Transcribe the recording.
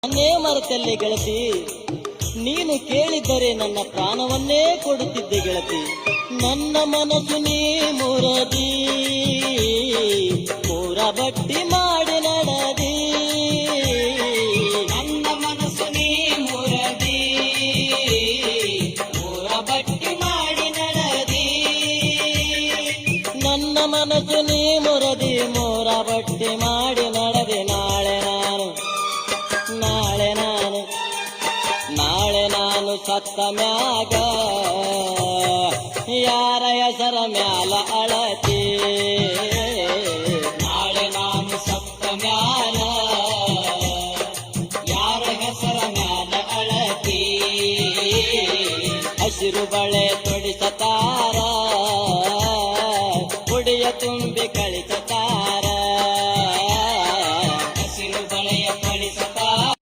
ನನ್ನೇ ಮರೆತಲ್ಲಿ ಗೆಳತಿ, ನೀನು ಕೇಳಿದ್ದರೆ ನನ್ನ ಪ್ರಾಣವನ್ನೇ ಕೊಡುತ್ತಿದ್ದೆ ಗೆಳತಿ. ನನ್ನ ಮನಸ್ಸು ನೀ ಮುರದಿ, ಮೂರ ಬಟ್ಟಿ ಮಾಡಿ ನಡದಿ. ನನ್ನ ಮನಸ್ಸು ನೀ ಮುರದಿ, ಮೂರ ಬಟ್ಟಿ ಮಾಡಿ ನಡದಿ. ನನ್ನ ಮನಸ್ಸು ನೀ ಮುರದಿ, ಮೂರ ಬಟ್ಟಿ ಮಾಡಿ ನಡದಿ. ನಾಳೆ ನಾನು ಸತ್ತ ಮ್ಯಾಗ ಯಾರ ಹೆಸರ ಮ್ಯಾಲ ಅಳತಿ. ನಾಳೆ ನಾನು ಸತ್ತ ಮ್ಯಾಲ ಯಾರ ಹೆಸರ ಮ್ಯಾಲ ಅಳತಿ. ಹಸಿರು ಬಳೆ ತೊಡಿಸತಾರ